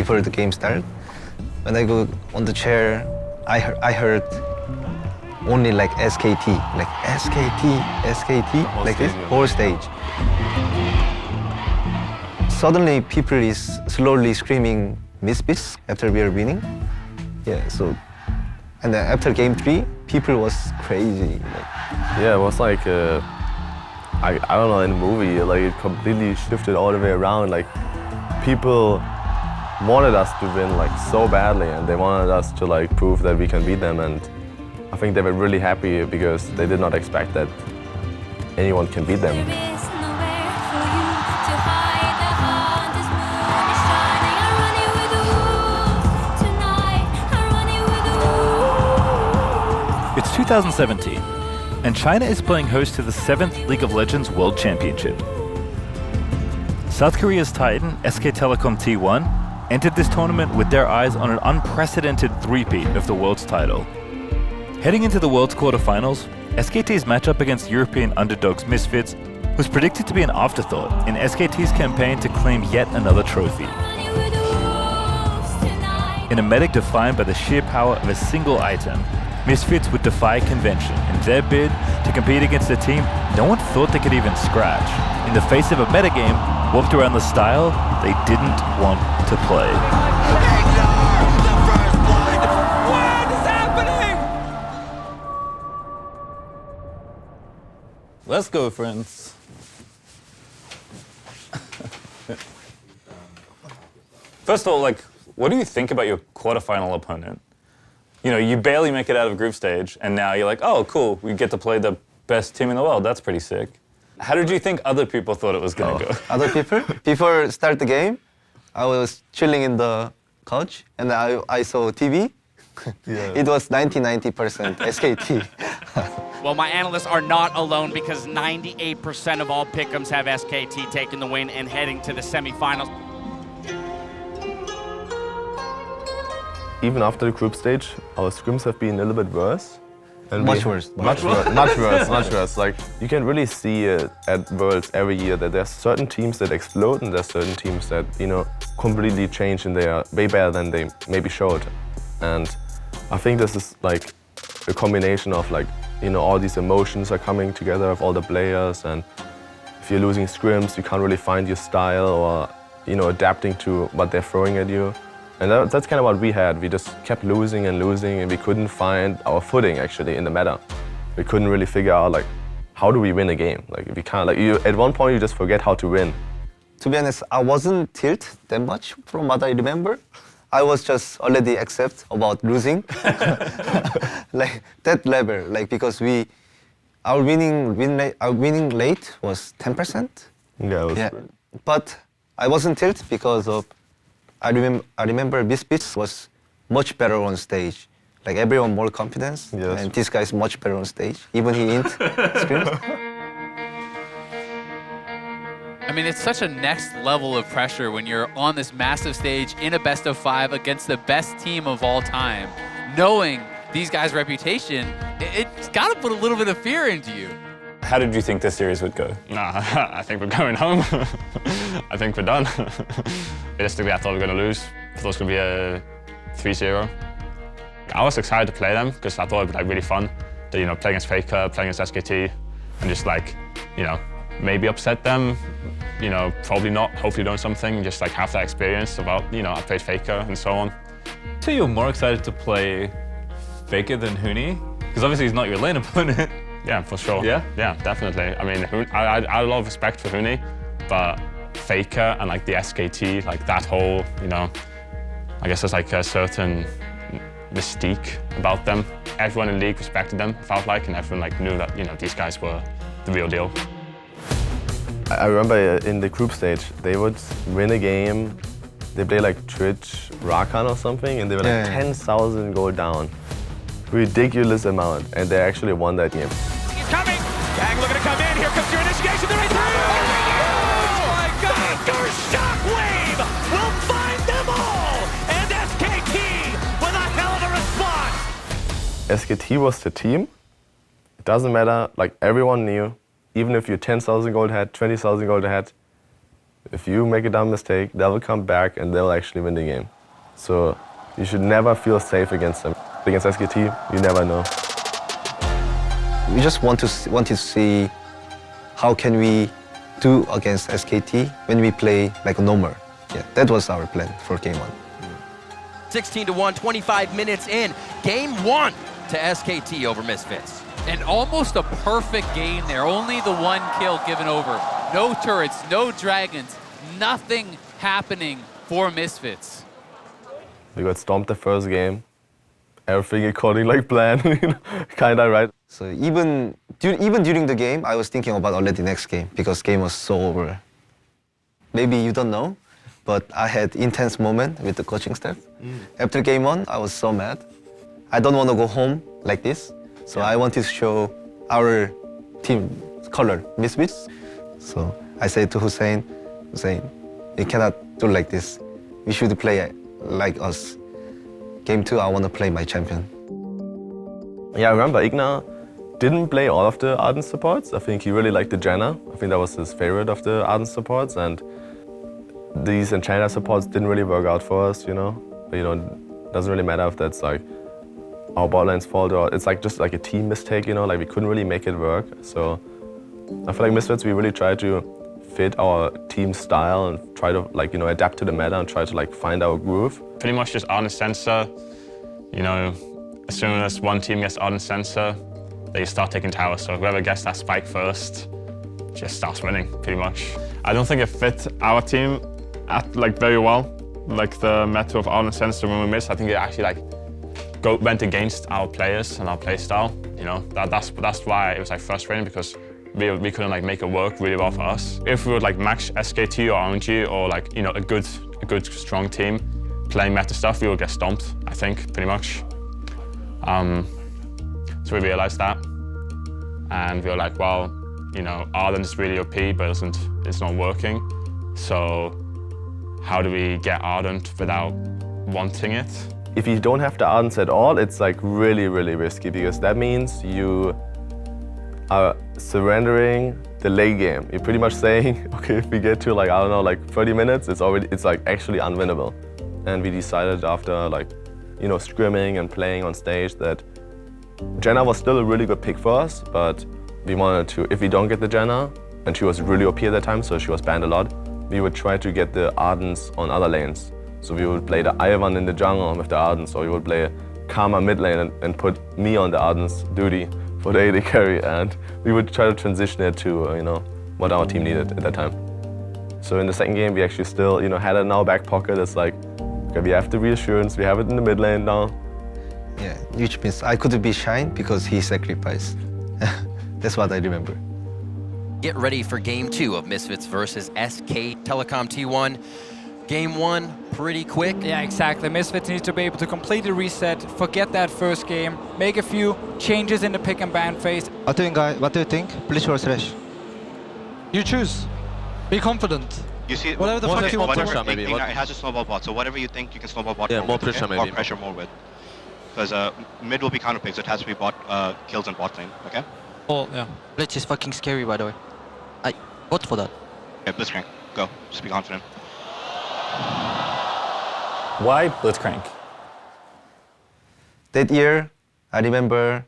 before the game started. When I go on the chair, I heard only like SKT, like SKT, like this whole stage. Suddenly, people is slowly screaming Misfits after we are winning. Yeah, so, and then after game 3, people was crazy. Yeah, it was like, I don't know, in the movie, like it completely shifted all the way around. Like people wanted us to win like so badly, and they wanted us to like prove that we can beat them. And I think they were really happy because they did not expect that anyone can beat them. It's 2017, and China is playing host to the 7th League of Legends World Championship. South Korea's Titan, SK Telecom T1, entered this tournament with their eyes on an unprecedented three-peat of the world's title. Heading into the world's quarterfinals, SKT's matchup against European underdogs Misfits was predicted to be an afterthought in SKT's campaign to claim yet another trophy. In a meta defined by the sheer power of a single item, Misfits would defy convention in their bid to compete against a team no one thought they could even scratch, in the face of a metagame warped around the style they didn't want to play. The first blood! What is happening? Let's go, friends. First of all, like, what do you think about your quarterfinal opponent? You know, you barely make it out of group stage, and now you're like, oh, cool, we get to play the best team in the world. That's pretty sick. How did you think other people thought it was going to go? Other people? Before start the game, I was chilling in the couch, and I saw TV. Yeah. It was 90% SKT. Well, my analysts are not alone because 98% of all pick'ems have SKT taking the win and heading to the semifinals. Even after the group stage, our scrims have been a little bit worse. And much worse. Much worse. Like, you can really see it at Worlds every year that there's certain teams that explode and there's certain teams that, you know, completely change and they are way better than they maybe showed. And I think this is like a combination of like, you know, all these emotions are coming together of all the players, and if you're losing scrims, you can't really find your style or, you know, adapting to what they're throwing at you. And that's kind of what we had. We just kept losing and losing, and we couldn't find our footing actually in the meta. We couldn't really figure out like, how do we win a game? Like, if you can't, like, at one point you just forget how to win. To be honest, I wasn't tilted that much from what I remember. I was just already accept about losing, like that level. Like, because our winning rate was 10%. Yeah, it was. Yeah, but I wasn't tilted because of. I remember Misfits was much better on stage. Like, everyone more confidence, yes. And this guy is much better on stage. Even he ain't screams. I mean, it's such a next level of pressure when you're on this massive stage in a best of 5 against the best team of all time. Knowing these guys' reputation, it's got to put a little bit of fear into you. How did you think this series would go? Nah, I think we're going home. I think we're done. Realistically, I thought we were going to lose. I thought it was going to be a 3-0. I was excited to play them because I thought it would be like really fun to, you know, play against Faker, play against SKT, and just like, you know, maybe upset them. You know, probably not. Hopefully learn something. Just like have that experience about, you know, I played Faker and so on. So you're more excited to play Faker than Huni? Because obviously he's not your lane opponent. Yeah, for sure. Yeah? Yeah, definitely. I mean, I had a lot of respect for Huni, but Faker and like the SKT, like that whole, you know, I guess there's like a certain mystique about them. Everyone in the league respected them, felt like, and everyone like knew that, you know, these guys were the real deal. I remember in the group stage, they would win a game, they play like Twitch, Rakan or something, and they were like 10,000 gold down. Ridiculous amount, and they actually won that game. He's coming! Gang looking to come in, here comes your initiation, they're right through! Oh my God! Your shockwave will find them all! And SKT with a hell of a response! SKT was the team. It doesn't matter, like everyone knew, even if you're 10,000 gold ahead, 20,000 gold ahead, if you make a dumb mistake, they will come back and they'll actually win the game. So you should never feel safe against them. Against SKT, you never know. We just want to see how can we do against SKT when we play like a normal. Yeah, that was our plan for game 1. 16-1, 25 minutes in. Game 1 to SKT over Misfits. And almost a perfect game there. Only the 1 kill given over. No turrets, no dragons, nothing happening for Misfits. We got stomped the first game. Everything according like plan, you know, kinda right. So even during the game, I was thinking about already next game because game was so over. Maybe you don't know, but I had intense moment with the coaching staff. After game 1, I was so mad. I don't want to go home like this. So I want to show our team color, Misfits. So I said to Hussein, you cannot do like this. We should play like us. Game 2, I want to play my champion. Yeah, I remember Igna didn't play all of the Arden supports. I think he really liked the Janna. I think that was his favorite of the Arden supports. And these Enchanter supports didn't really work out for us, you know. But, you know, it doesn't really matter if that's like our bot lane's fault or it's like just like a team mistake, you know, like we couldn't really make it work. So I feel like Misfits, we really tried to fit our team style and try to like, you know, adapt to the meta and try to like find our groove. Pretty much just Arden sensor, you know, as soon as one team gets Arden sensor, they start taking towers. So whoever gets that spike first just starts winning, pretty much. I don't think it fit our team very well. Like the meta of Arden sensor when we missed, I think it actually went against our players and our play style. You know, that's why it was like frustrating because we couldn't like make it work really well for us. If we would like match SKT or RNG or like, you know, a good strong team playing meta stuff, we would get stomped, I think, pretty much. So we realized that. And we were like, well, you know, Arden is really OP, but it's not working. So how do we get Ardent without wanting it? If you don't have the Ardents at all, it's like really, really risky because that means you are surrendering the late game. You're pretty much saying, okay, if we get to like, I don't know, like 30 minutes, it's like actually unwinnable. And we decided after like, you know, scrimming and playing on stage that Janna was still a really good pick for us, but we wanted to, if we don't get the Janna, and she was really OP at that time, so she was banned a lot, we would try to get the Ardents on other lanes. So we would play the Ivan in the jungle with the Ardents, or we would play Karma mid lane and put me on the Ardents duty for the AD carry, and we would try to transition it to, you know, what our team needed at that time. So in the second game, we actually still, you know, had it in our back pocket. It's like, okay, we have the reassurance, we have it in the mid lane now. Yeah, which means I couldn't be Shine because he sacrificed. That's what I remember. Get ready for game 2 of Misfits versus SK Telecom T1. Game 1, pretty quick. Yeah, exactly. Misfits needs to be able to completely reset, forget that first game, make a few changes in the pick and ban phase. What do you think? Bleach or Thresh? You choose. Be confident. You see, whatever the fuck you want. whatever maybe. It has a snowball bot, so whatever you think you can snowball bot. Yeah, more pressure maybe. More pressure more with. Because mid will be counter pick, so it has to be bot kills in bot lane. Okay. Oh yeah. Bleach is fucking scary, by the way. I vote for that. Okay, Blitzcrank, go. Just be confident. Why Blitzcrank? That year, I remember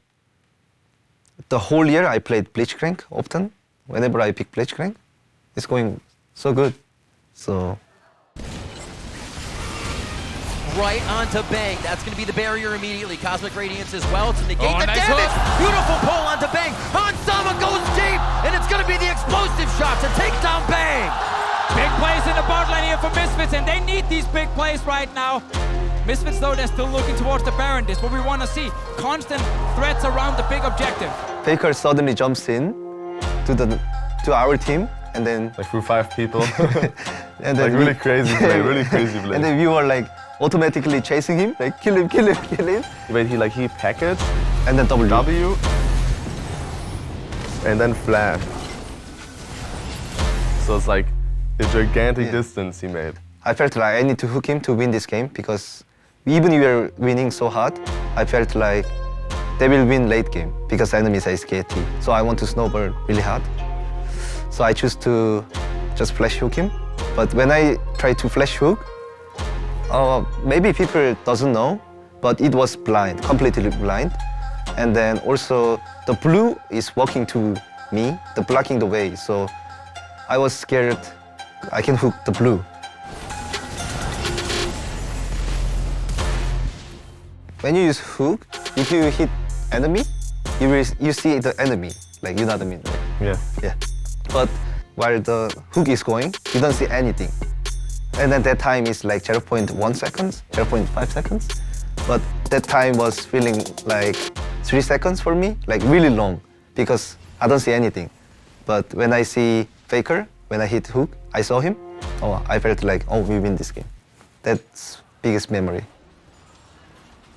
the whole year I played Blitzcrank often. Whenever I pick Blitzcrank, it's going so good. So. Right onto Bang. That's going to be the barrier immediately. Cosmic Radiance as well to negate the nice damage. hook. Beautiful pull onto Bang. Hansama goes deep, and it's going to be the explosive shot to take down Bang. Big plays in the bot lane here for Misfits, and they need these big plays right now. Misfits, though, they're still looking towards the Baron. This is what we want to see. Constant threats around the big objective. Faker suddenly jumps in to our team, and then Like through 5 people. and like then really crazy play, really crazy play. And then we were like automatically chasing him, like kill him, kill him, kill him, But he packaged and then W, and then flash. So it's like a gigantic distance he made. I felt like I need to hook him to win this game because even if we were winning so hard, I felt like they will win late game because enemy is SKT. So I want to snowball really hard. So I choose to just flash hook him. But when I try to flash hook, Maybe people doesn't know, but it was blind, completely blind. And then also the blue is walking to me, the blocking the way. So I was scared I can hook the blue. When you use hook, if you hit enemy, you see the enemy, like you know what I mean, right? Yeah. Yeah. But while the hook is going, you don't see anything. And then that time is like 0.1 seconds, 0.5 seconds. But that time was feeling like 3 seconds for me, like really long, because I don't see anything. But when I see Faker, when I hit hook, I saw him, I felt like, we win this game. That's biggest memory.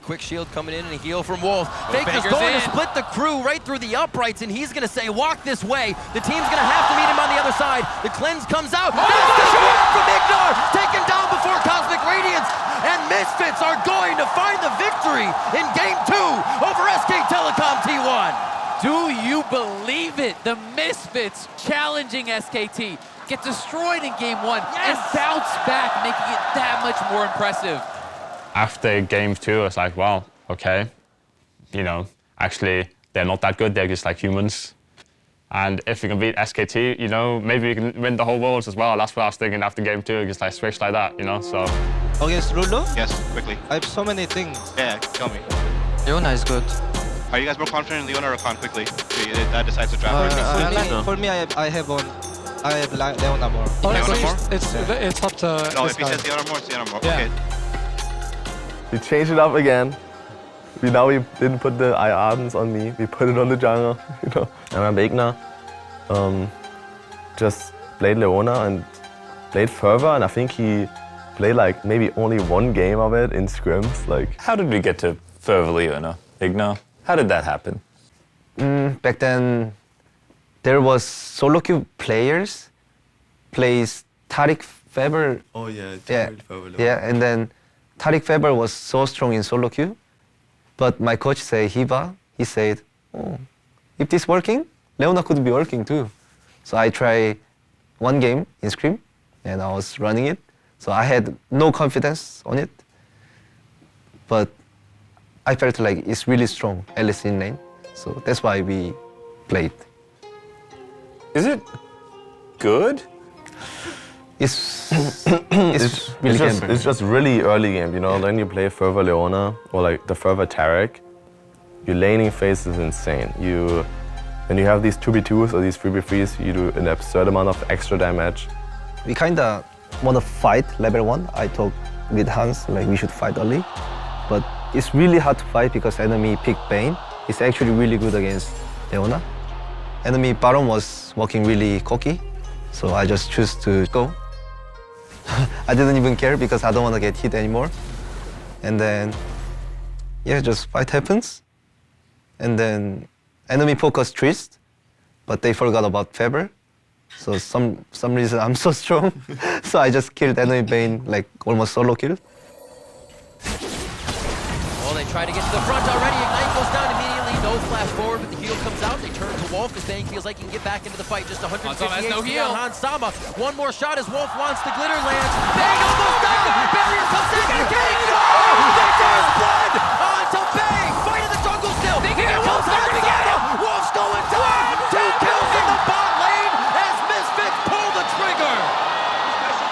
Quick shield coming in and a heal from Wolf. Faker's going to split the crew right through the uprights, and he's going to say, walk this way. The team's going to have to meet him on the other side. The cleanse comes out. That's the shot from Ignor, taken down before Cosmic Radiance. And Misfits are going to find the victory in Game 2 over SK Telecom T1. Do you believe it? The Misfits challenging SKT, get destroyed in Game 1 and bounce back, making it that much more impressive. After Game 2, it's like, well, okay, actually, they're not that good. They're just like humans. And if we can beat SKT, maybe we can win the whole Worlds as well. That's what I was thinking after Game 2, just like switch like that, so. Against Renoult? Yes, quickly. I have so many things. Yeah, tell me. Leona is good. Are you guys more confident in Leona or Khan quickly? That decides the draft. For me, I have Leona more. It's up to. No, if he says Leona more, it's Leona more. Yeah. Okay. We changed it up again. We didn't put the Ardens on me. We put it on the jungle, And my Wegner just played Leona and played further, and I think he played like maybe only one game of it in scrims. How did we get to further Leona, Igno? How did that happen? Back then, there was solo queue players plays Tariq Faber. Oh yeah, Faber. Yeah, and then Tariq Faber was so strong in solo queue, but my coach said, he said, if this working, Leona could be working too. So I tried one game in Scrim, and I was running it. So I had no confidence on it, but I felt like it's really strong, Alice in lane. So that's why we played. Is it good? It's just really early game, Then you play further Leona or like the further Tariq. Your laning phase is insane. When you have these 2v2s or these 3v3s, you do an absurd amount of extra damage. We kinda wanna fight level 1. I talked with Hans, like we should fight early. But it's really hard to fight because enemy picked Bane. It's actually really good against Leona. Enemy Baron was walking really cocky, so I just choose to go. I didn't even care because I don't want to get hit anymore. And then, just fight happens. And then enemy focused Trist, but they forgot about Faber. So some reason I'm so strong, so I just killed enemy Bane, like almost solo kill. Well, they try to get to the front already. Ignite goes down immediately. No flash forward, but the heal comes out. They turn to Wolf as Bang feels like he can get back into the fight. Just 150 HP on Hans Sama. One more shot as Wolf wants the glitter lands. Bang almost down. Barrier comes in. There's blood onto Bang. Fight in the jungle still. Here Wolf's going together. Wolf's going down. 2 kills in the bot lane as Misfits pull the trigger.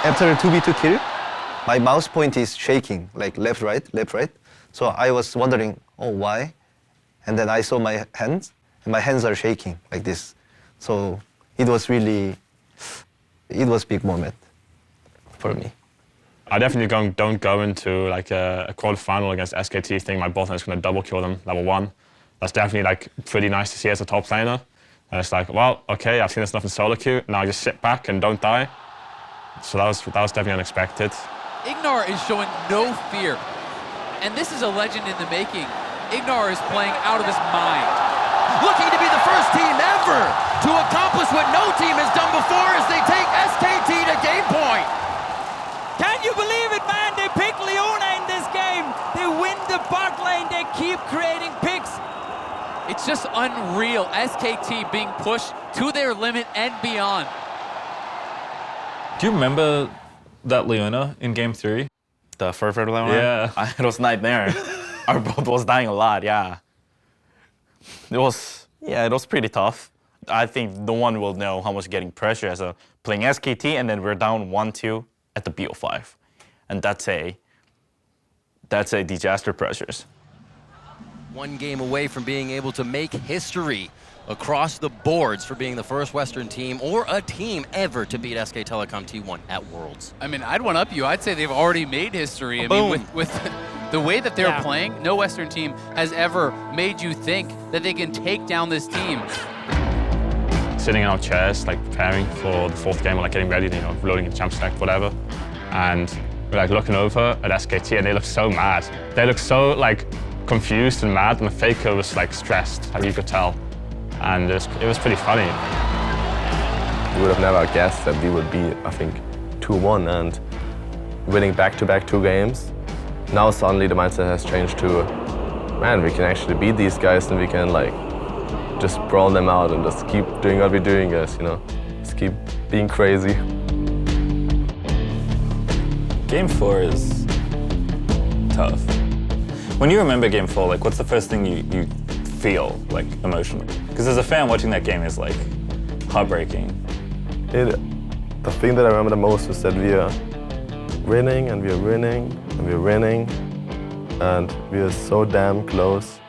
After a 2v2 kill, my mouse point is shaking, like left, right. So I was wondering, why? And then I saw my hands, and my hands are shaking like this. So it was big moment for me. I definitely don't go into like a quarterfinal against SKT thinking my bot lane is going to double kill them level 1. That's definitely like pretty nice to see as a top laner. And it's like, well, okay, I've seen this enough in solo queue. Now I just sit back and don't die. So that was definitely unexpected. Ignor is showing no fear. And this is a legend in the making. Ignor is playing out of his mind. Looking to be the first team ever to accomplish what no team has done before as they take SKT to game point. Can you believe it, man? They pick Leona in this game. They win the bot lane. They keep creating picks. It's just unreal. SKT being pushed to their limit and beyond. Do you remember that Leona in Game 3? the first red line. Yeah. It was nightmare. Our boat was dying a lot. Yeah. It was pretty tough. I think no one will know how much getting pressure as playing SKT, and then we're down 1-2 at the BO5, and that's a disaster pressures. One game away from being able to make history across the boards for being the first Western team or a team ever to beat SK Telecom T1 at Worlds. I mean, I'd one-up you. I'd say they've already made history. I mean, with the way that they're playing, no Western team has ever made you think that they can take down this team. Sitting in our chairs, like preparing for the fourth game, or like getting ready, you know, loading in champ select, whatever. And we're like looking over at SKT, and they look so mad. They look so like confused and mad, and the Faker was like stressed, like you could tell. And it was pretty funny. We would have never guessed that we would be, I think, 2-1 and winning back-to-back 2 games. Now suddenly the mindset has changed to, man, we can actually beat these guys and we can like just brawl them out and just keep doing what we're doing, guys, you know? Just keep being crazy. Game 4 is tough. When you remember Game 4, like, what's the first thing you feel, like, emotionally? Because as a fan, watching that game is, like, heartbreaking. The thing that I remember the most is that we are winning and we are winning and we are winning and we are so damn close.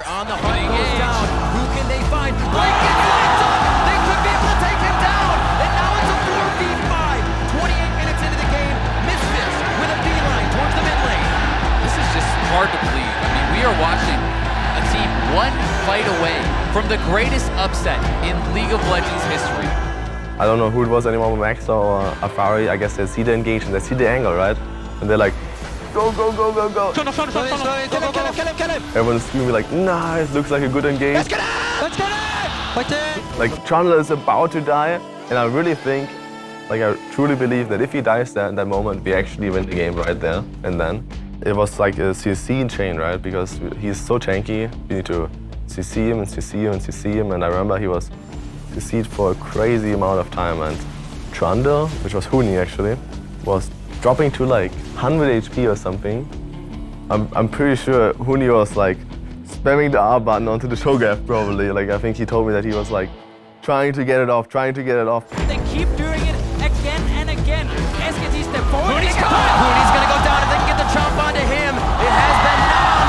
On the hunt goes down. Who can they find? Blake gets lights up. They could be able to take him down. And now it's a 4v5. 28 minutes into the game. Misfits with a beeline towards the mid lane. This is just hard to believe. I mean, we are watching a team one fight away from the greatest upset in League of Legends history. I don't know who it was anymore, Max or Ferrari. I guess they see the engage and they see the angle, right? And they're like, go, go, go, go, go. Kill him. Everyone's screaming like, nice, looks like a good engage. Let's get it! Let's get it! Like, Chandler is about to die, and I really think, like, I truly believe that if he dies there in that moment, we actually win the game right there and then. It was like a CC chain, right? Because he's so tanky, we need to CC him and CC him and CC him, and I remember he was CC'd for a crazy amount of time, and Trundle, which was Huni actually, was dropping to like 100 HP or something. I'm pretty sure Huni was like spamming the R button onto the Shogath probably. Like I think he told me that he was like trying to get it off. They keep doing it again and again. SKT step forward. Huni's gonna go down if they can get the chomp onto him. It has been knocked.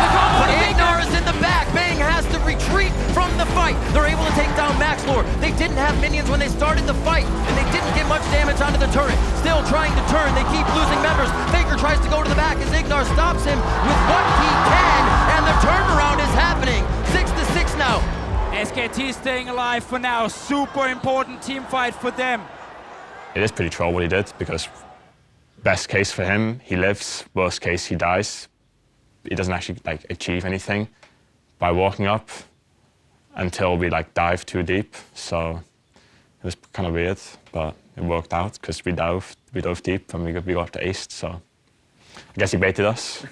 But Ignar is in the back. Bang has to retreat from the fight. They're able to take down Max Lord. They didn't have minions when they started the fight, and they didn't get much damage onto the turret. Still trying to turn. They keep losing members. Faker tries to go to the back as Ignar stops him with what he can, and the turnaround is happening. 6-6 now. SKT staying alive for now. Super important team fight for them. It is pretty troll what he did, because best case for him, he lives. Worst case, he dies. He doesn't actually like achieve anything by walking up until we like dive too deep. So it was kind of weird, but it worked out because we dove deep and we got the ace. So I guess he baited us.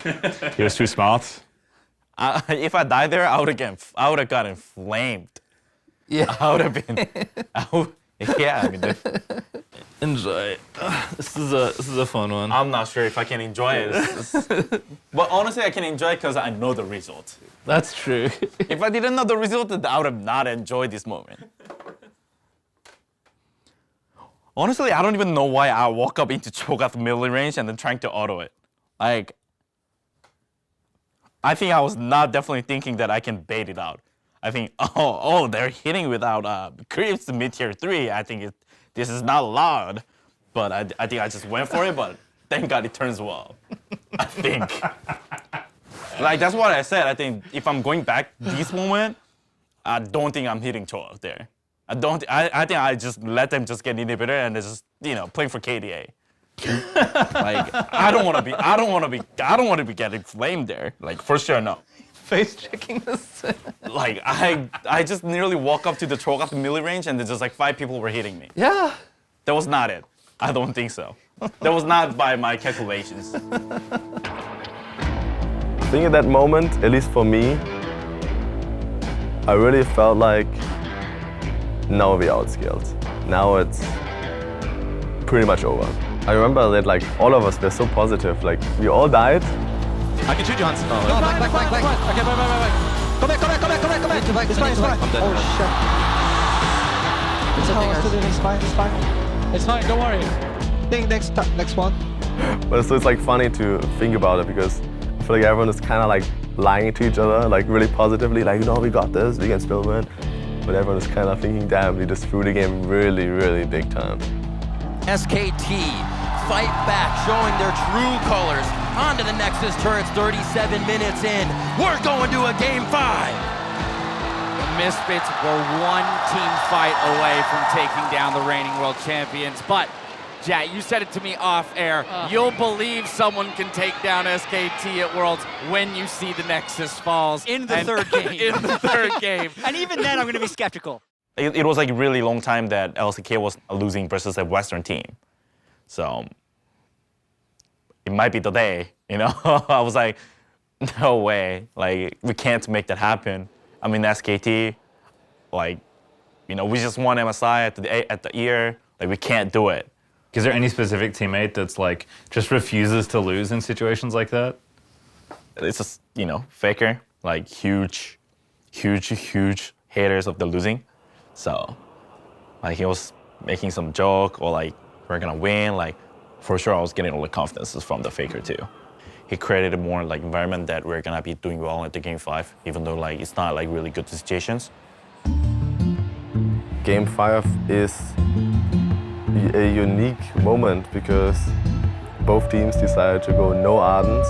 He was too smart. If I died there, I would have gotten flamed. Yeah, I would have been. Yeah, I mean, enjoy. This is a fun one. I'm not sure if I can enjoy it. But honestly, I can enjoy it because I know the result. That's true. If I didn't know the result, I would have not enjoyed this moment. Honestly, I don't even know why I walk up into Cho'Gath melee range and then trying to auto it. Like, I think I was not definitely thinking that I can bait it out. I think, oh, they're hitting without creeps mid tier 3. I think this is not allowed. But I think I just went for it, but thank God it turns well. I think. Like, that's what I said. I think if I'm going back this moment, I don't think I'm hitting 12 there. I think I just let them just get inhibitor and just, playing for KDA. Like, I don't want to be getting flamed there. Like, for sure, no. Face checking this. Like, I just nearly walk up to the Cho'Gath melee range and there's just like 5 people were hitting me. Yeah. That was not it. I don't think so. That was not by my calculations. I think at that moment, at least for me, I really felt like now we're outscaled. Now it's pretty much over. I remember that like all of us were so positive. Like we all died. I can shoot you, Hans. No, back. Okay, back. Come back. It's fine. I'm dead. Oh shit. It's fine. Don't worry. Think next one. But so it's like funny to think about it because I feel like everyone is kind of like lying to each other, like really positively, like, no, we got this, we can still win. But everyone is kind of thinking, damn, we just threw the game really, really big time. SKT fight back, showing their true colors. On to the Nexus turrets, 37 minutes in. We're going to a game 5. The Misfits were one team fight away from taking down the reigning world champions, but Jat, you said it to me off air. You'll believe someone can take down SKT at Worlds when you see the Nexus falls. In the third game. In the third game. And even then, I'm going to be skeptical. It was like a really long time that LCK was losing versus a Western team. So it might be the day, you know? I was like, no way. Like, we can't make that happen. I mean, SKT, like, you know, we just won MSI at the year. Like, we can't do it. Is there any specific teammate that's like just refuses to lose in situations like that? It's just, you know, Faker, like huge haters of the losing. So, like he was making some joke or like we're gonna win. Like for sure, I was getting all the confidences from the Faker too. He created a more like environment that we're gonna be doing well at the game 5, even though like it's not like really good situations. Game 5 is a unique moment because both teams decided to go no Ardens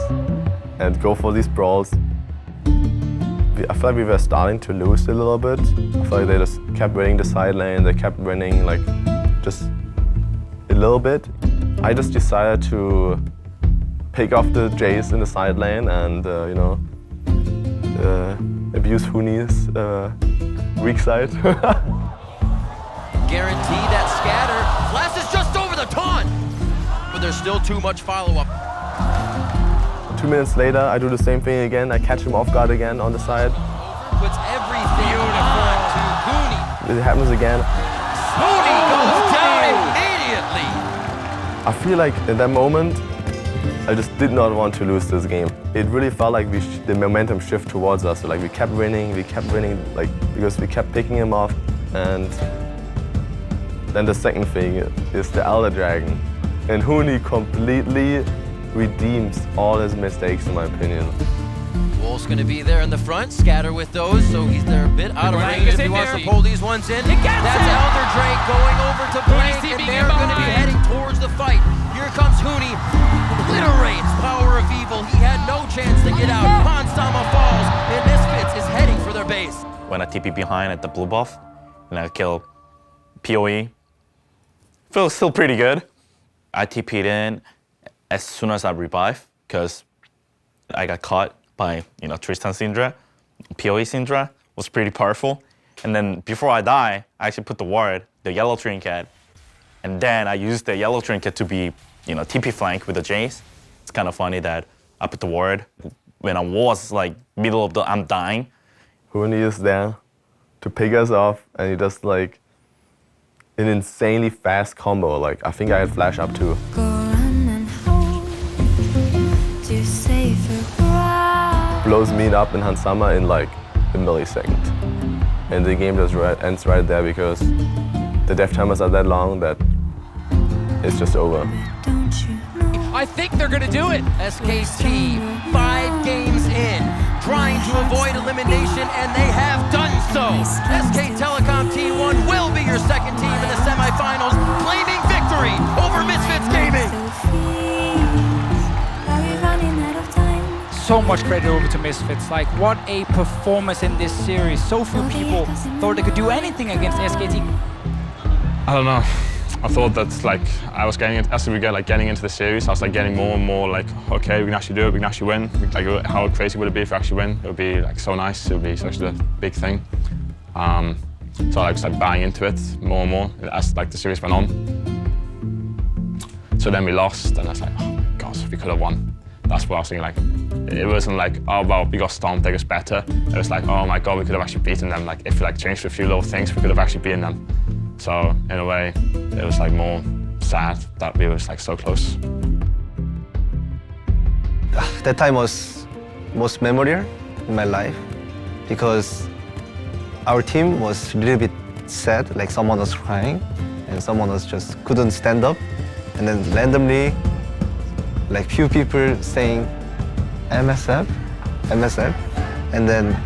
and go for these brawls. I feel like we were starting to lose a little bit. I feel like they just kept winning the side lane, they kept winning like just a little bit. I just decided to pick off the Jace in the side lane and you know, abuse Huni's weak side. Guarantee that scatter. Flash is just over the taunt, but there's still too much follow-up. 2 minutes later, I do the same thing again. I catch him off guard again on the side. Puts everything on to Huni. It happens again. Huni goes down immediately. I feel like in that moment, I just did not want to lose this game. It really felt like the momentum shift towards us. So like we kept winning, like because we kept picking him off. And then the second thing is the Elder Dragon. And Huni completely redeems all his mistakes, in my opinion. Wolf's gonna be there in the front, scatter with those, so he's there a bit out of range if he wants to pull these ones in. That's Elder Drake going over to Blank, and they're gonna be heading towards the fight. Here comes Huni, obliterates Power of Evil. He had no chance to get out. Hansama falls, and Misfits is heading for their base. When I TP behind at the blue buff, and I kill PoE, feels still pretty good. I TP'd in as soon as I revive, because I got caught by, you know, Tristan Syndra. PoE Syndra was pretty powerful. And then before I die, I actually put the ward, the yellow trinket, and then I used the yellow trinket to be, you know, TP flank with the Jace. It's kind of funny that I put the ward when I was like middle of I'm dying. Huni is there to pick us off, and he does like an insanely fast combo. Like I think I had flash up too. Blows me up in Hansama in like a millisecond. And the game just ends right there because the death timers are that long that it's just over. I think they're gonna do it. SKT, 5 games in, trying to avoid elimination, and they have done so. SK Telecom T1 will be your second team in the semifinals, claiming victory over Misfits Gaming. So much credit over to Misfits. Like, what a performance in this series. So few people thought they could do anything against SKT. I don't know. I thought that like I was getting it as we get like getting into the series. I was like getting more and more like, okay, we can actually do it. We can actually win. Like, how crazy would it be if we actually win? It would be like so nice. It would be such a big thing. So I was like buying into it more and more as like the series went on. So then we lost, and I was like, oh my gosh, we could have won. That's what I was thinking. Like, it wasn't like, oh well, we got stomped, they got better. It was like, oh my god, we could have actually beaten them. Like, if we like changed a few little things, we could have actually beaten them. So in a way, it was like more sad that we was like so close. That time was most memorable in my life because our team was a little bit sad, like someone was crying and someone was just couldn't stand up, and then randomly like few people saying MSF, MSF, and then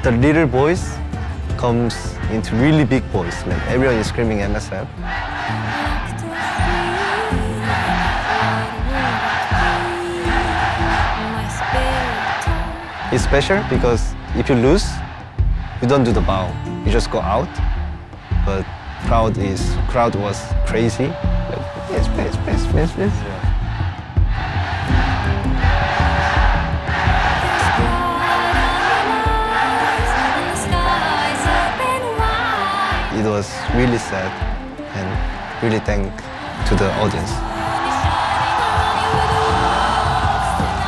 the little boys comes into really big boys, like everyone is screaming MSF. It's special because if you lose, you don't do the bow, you just go out. But crowd was crazy. Like, please. It was really sad and really thank to the audience.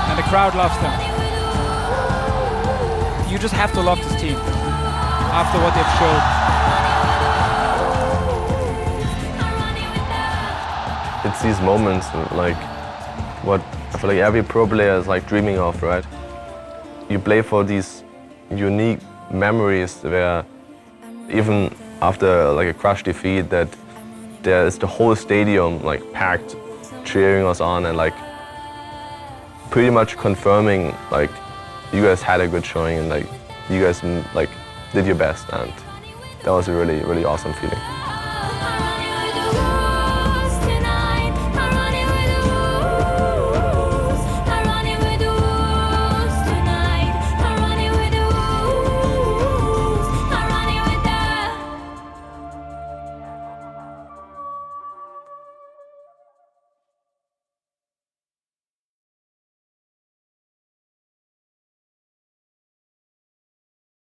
And the crowd loves them. You just have to love this team after what they've showed. It's these moments like what I feel like every pro player is like dreaming of, right? You play for these unique memories where even after like a crush defeat that there is the whole stadium like packed cheering us on and like pretty much confirming like you guys had a good showing and like you guys like did your best, and that was a really, really awesome feeling.